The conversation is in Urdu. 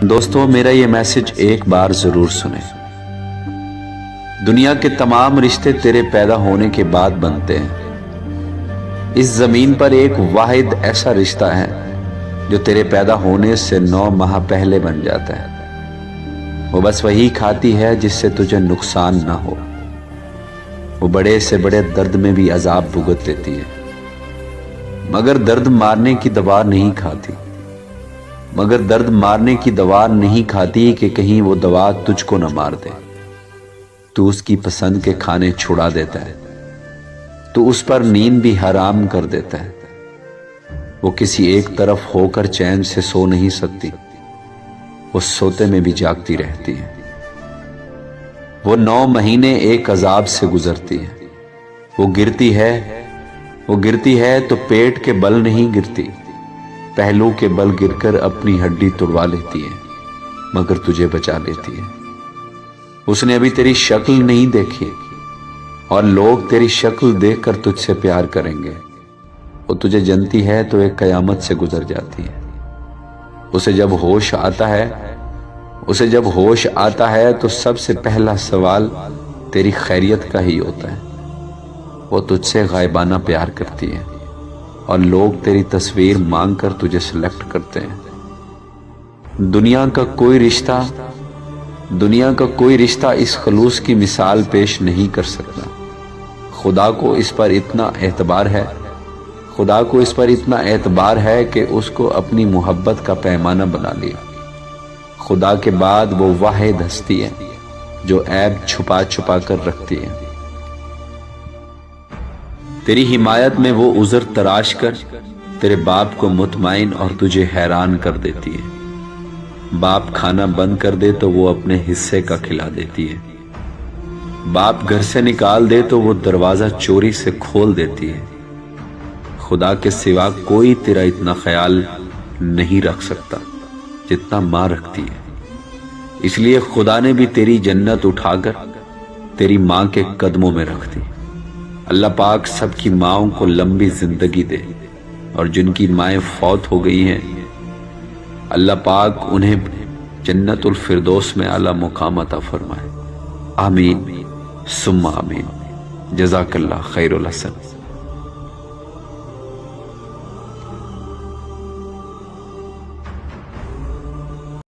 دوستو میرا یہ میسج ایک بار ضرور سنیں۔ دنیا کے تمام رشتے تیرے پیدا ہونے کے بعد بنتے ہیں۔ اس زمین پر ایک واحد ایسا رشتہ ہے جو تیرے پیدا ہونے سے 9 ماہ پہلے بن جاتا ہے۔ وہ بس وہی کھاتی ہے جس سے تجھے نقصان نہ ہو۔ وہ بڑے سے بڑے درد میں بھی عذاب بھگت لیتی ہے، مگر درد مارنے کی دوا نہیں کھاتی۔ کہ کہیں وہ دوا تجھ کو نہ مار دے۔ تو اس کی پسند کے کھانے چھڑا دیتا ہے، تو اس پر نیند بھی حرام کر دیتا ہے۔ وہ کسی ایک طرف ہو کر چین سے سو نہیں سکتی، وہ سوتے میں بھی جاگتی رہتی ہے۔ وہ 9 مہینے ایک عذاب سے گزرتی ہے۔ وہ گرتی ہے تو پیٹ کے بل نہیں گرتی، پہلو کے بل گر کر اپنی ہڈی توڑوا لیتی ہے، مگر تجھے بچا لیتی ہے۔ اس نے ابھی تیری شکل نہیں دیکھی، اور لوگ تیری شکل دیکھ کر تجھ سے پیار کریں گے۔ وہ تجھے جنتی ہے تو ایک قیامت سے گزر جاتی ہے۔ اسے جب ہوش آتا ہے تو سب سے پہلا سوال تیری خیریت کا ہی ہوتا ہے۔ وہ تجھ سے غائبانہ پیار کرتی ہے، اور لوگ تیری تصویر مانگ کر تجھے سلیکٹ کرتے ہیں۔ دنیا کا کوئی رشتہ اس خلوص کی مثال پیش نہیں کر سکتا۔ خدا کو اس پر اتنا اعتبار ہے کہ اس کو اپنی محبت کا پیمانہ بنا لیا۔ خدا کے بعد وہ واحد ہستی ہے جو عیب چھپا چھپا کر رکھتی ہے۔ تیری حمایت میں وہ عذر تراش کر تیرے باپ کو مطمئن اور تجھے حیران کر دیتی ہے۔ باپ کھانا بند کر دے تو وہ اپنے حصے کا کھلا دیتی ہے۔ باپ گھر سے نکال دے تو وہ دروازہ چوری سے کھول دیتی ہے۔ خدا کے سوا کوئی تیرا اتنا خیال نہیں رکھ سکتا جتنا ماں رکھتی ہے۔ اس لیے خدا نے بھی تیری جنت اٹھا کر تیری ماں کے قدموں میں رکھ دی۔ اللہ پاک سب کی ماؤں کو لمبی زندگی دے، اور جن کی مائیں فوت ہو گئی ہیں اللہ پاک انہیں جنت الفردوس میں اعلیٰ مقام عطا فرمائے۔ آمین ثم آمین۔ جزاک اللہ خیر الحسن۔